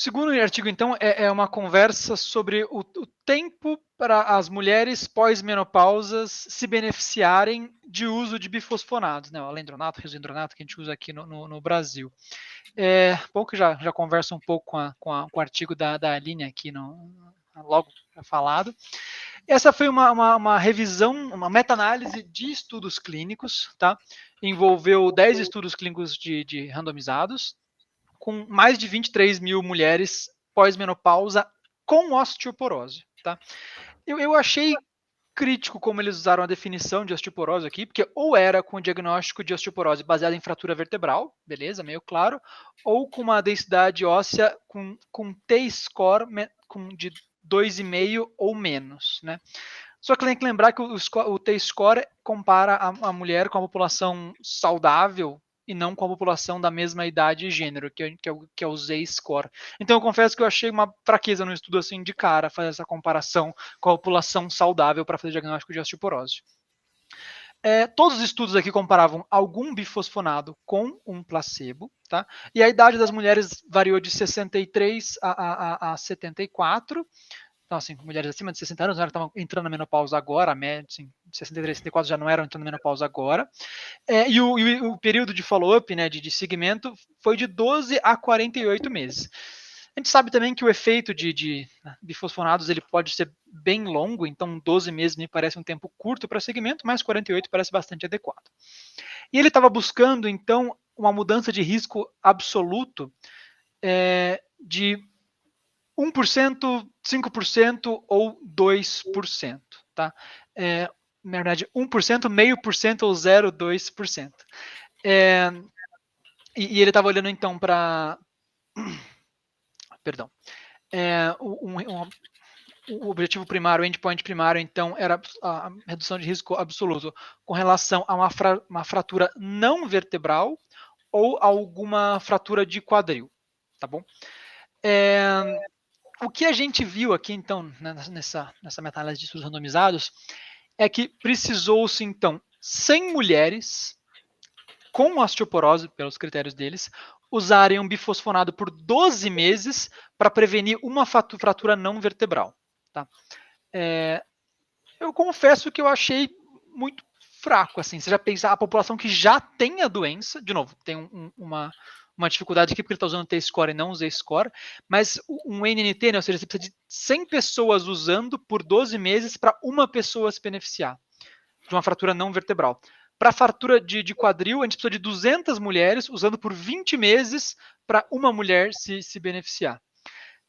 segundo artigo, então, é uma conversa sobre o tempo para as mulheres pós-menopausas se beneficiarem de uso de bifosfonados, né? O alendronato, resindronato, que a gente usa aqui no Brasil. Bom que já conversa um pouco com o artigo da Aline aqui logo falado. Essa foi uma revisão, uma meta-análise de estudos clínicos, tá? Envolveu 10 estudos clínicos de randomizados, com mais de 23 mil mulheres pós-menopausa com osteoporose, tá? Eu achei crítico como eles usaram a definição de osteoporose aqui, porque ou era com o diagnóstico de osteoporose baseado em fratura vertebral, beleza, meio claro, ou com uma densidade óssea com T-score de 2,5 ou menos, né? Só que tem que lembrar que o T-score compara a mulher com a população saudável e não com a população da mesma idade e gênero, que é o Z-score. Então eu confesso que eu achei uma fraqueza no estudo assim de cara fazer essa comparação com a população saudável para fazer diagnóstico de osteoporose. Todos os estudos aqui comparavam algum bifosfonado com um placebo, tá? E a idade das mulheres variou de 63 a 74. Então, assim, mulheres acima de 60 anos não estavam entrando na menopausa agora, a média, assim, 63, 64 já não eram entrando na menopausa agora. E o período de follow-up, né, de seguimento, foi de 12 a 48 meses. A gente sabe também que o efeito de bifosfonados ele pode ser bem longo, então 12 meses me parece um tempo curto para segmento, mas 48 parece bastante adequado. E ele estava buscando, então, uma mudança de risco absoluto de 1%, 5% ou 2%, tá? Na verdade, 1%, 0,5% ou 0,2%. E ele estava olhando então para. Perdão. O objetivo primário, o endpoint primário, então, era a redução de risco absoluto com relação a uma fratura não vertebral ou alguma fratura de quadril, tá bom? O que a gente viu aqui, então, nessa meta-análise de estudos randomizados, é que precisou-se, então, 100 mulheres com osteoporose, pelos critérios deles, usarem um bifosfonado por 12 meses para prevenir uma fratura não vertebral. Tá? Eu confesso que eu achei muito fraco, assim. Você já pensa a população que já tem a doença, de novo, tem uma dificuldade aqui porque ele está usando T-score e não o Z-score, mas um NNT, né, ou seja, você precisa de 100 pessoas usando por 12 meses para uma pessoa se beneficiar de uma fratura não vertebral. Para fratura de quadril, a gente precisa de 200 mulheres usando por 20 meses para uma mulher se beneficiar.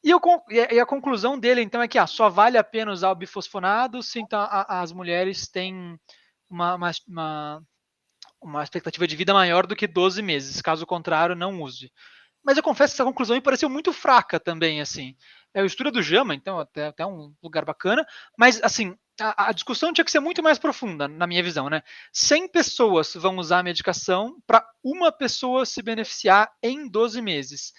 E a conclusão dele, então, é que só vale a pena usar o bifosfonado se então, as mulheres têm uma expectativa de vida maior do que 12 meses. Caso contrário, não use. Mas eu confesso que essa conclusão me pareceu muito fraca também, assim. O estudo é do JAMA, então até um lugar bacana, mas assim, a discussão tinha que ser muito mais profunda, na minha visão, né? 100 pessoas vão usar a medicação para uma pessoa se beneficiar em 12 meses.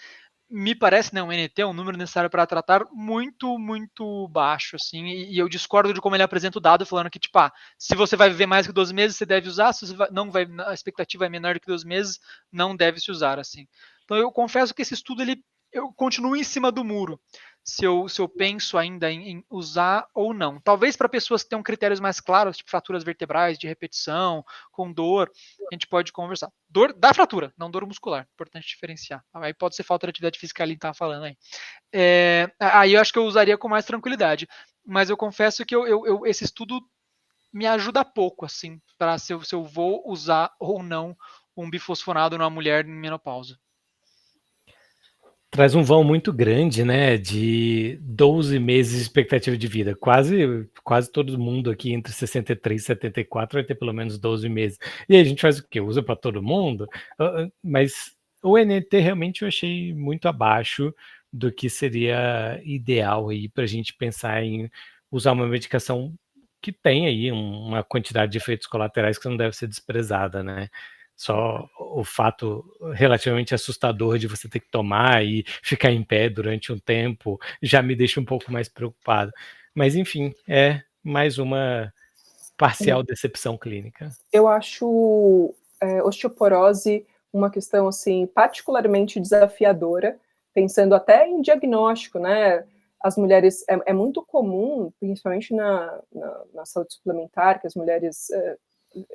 Me parece, né, um NT, um número necessário para tratar, muito, muito baixo, assim, e eu discordo de como ele apresenta o dado, falando que, tipo, se você vai viver mais que 12 meses, você deve usar, se você não vai, a expectativa é menor do que 12 meses, não deve se usar, assim. Então eu confesso que esse estudo, eu continuo em cima do muro, se eu penso ainda em usar ou não. Talvez para pessoas que tenham critérios mais claros, tipo fraturas vertebrais, de repetição, com dor, a gente pode conversar. Dor da fratura, não dor muscular. Importante diferenciar. Aí pode ser falta de atividade física ali que estava falando aí. Aí eu acho que eu usaria com mais tranquilidade. Mas eu confesso que esse estudo me ajuda pouco, assim, para se eu vou usar ou não um bifosfonado numa mulher em menopausa. Traz um vão muito grande, né, de 12 meses de expectativa de vida. Quase todo mundo aqui entre 63 e 74 vai ter pelo menos 12 meses. E aí a gente faz o quê? Usa para todo mundo? Mas o NT realmente eu achei muito abaixo do que seria ideal aí para a gente pensar em usar uma medicação que tem aí uma quantidade de efeitos colaterais que não deve ser desprezada, né? Só o fato relativamente assustador de você ter que tomar e ficar em pé durante um tempo já me deixa um pouco mais preocupado. Mas, enfim, é mais uma parcial decepção clínica. Eu acho osteoporose uma questão assim particularmente desafiadora, pensando até em diagnóstico, né? As mulheres, é muito comum, principalmente na saúde suplementar, que as mulheres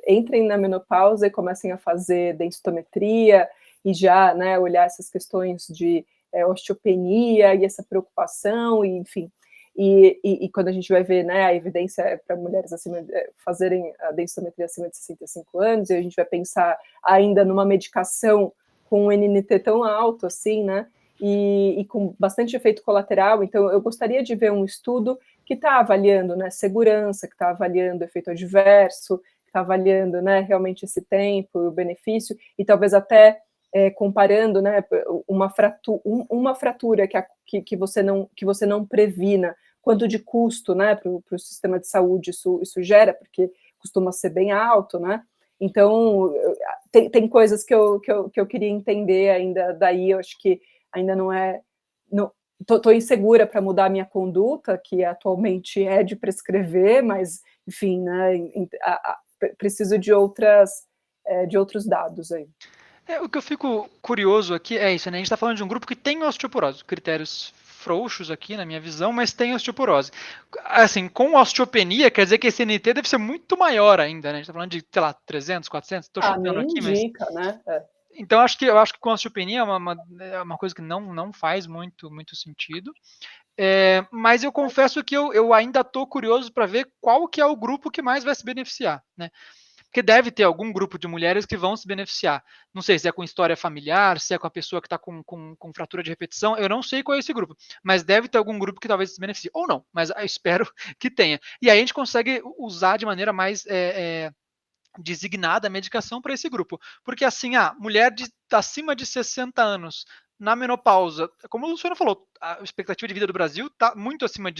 entrem na menopausa e comecem a fazer densitometria e já, né, olhar essas questões de osteopenia e essa preocupação, e, enfim. E quando a gente vai ver, né, a evidência para mulheres fazerem a densitometria acima de 65 anos, e a gente vai pensar ainda numa medicação com um NNT tão alto assim, né, e com bastante efeito colateral. Então, eu gostaria de ver um estudo que está avaliando, né, segurança, que está avaliando efeito adverso, que está avaliando, né, realmente esse tempo, o benefício, e talvez até comparando, né, uma fratura que você não previna, quanto de custo, né, para o sistema de saúde isso gera, porque costuma ser bem alto, né? Então, tem coisas que eu queria entender ainda daí. Eu acho que ainda não é... Estou insegura para mudar a minha conduta, que atualmente é de prescrever, mas, enfim, né, preciso de outros dados aí. O que eu fico curioso aqui é isso, né? A gente está falando de um grupo que tem osteoporose, critérios frouxos aqui na minha visão, mas tem osteoporose. Assim, com osteopenia, quer dizer que esse NT deve ser muito maior ainda, né? A gente está falando de, sei lá, 300, 400, estou chutando aqui, mas... né? Então, eu acho que com osteopenia é uma coisa que não faz muito sentido. Mas eu confesso que eu ainda estou curioso para ver qual que é o grupo que mais vai se beneficiar, né? Porque deve ter algum grupo de mulheres que vão se beneficiar. Não sei se é com história familiar, se é com a pessoa que está com fratura de repetição, eu não sei qual é esse grupo, mas deve ter algum grupo que talvez se beneficie. Ou não, mas eu espero que tenha. E aí a gente consegue usar de maneira mais designada a medicação para esse grupo. Porque assim, mulher acima de 60 anos, na menopausa, como o Luciano falou, a expectativa de vida do Brasil está muito acima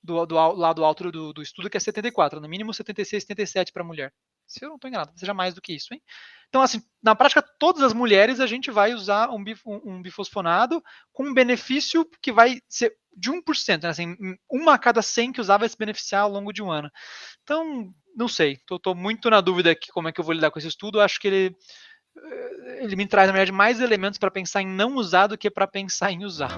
do lado alto do estudo, que é 74, no mínimo 76, 77 para mulher. Se eu não estou enganado, seja mais do que isso, hein? Então, assim, na prática, todas as mulheres a gente vai usar um bifosfonado com um benefício que vai ser de 1%, né? Assim, uma a cada 100 que usar vai se beneficiar ao longo de um ano. Então, não sei, estou muito na dúvida aqui como é que eu vou lidar com esse estudo. Acho que ele me traz, na verdade, mais elementos para pensar em não usar do que para pensar em usar.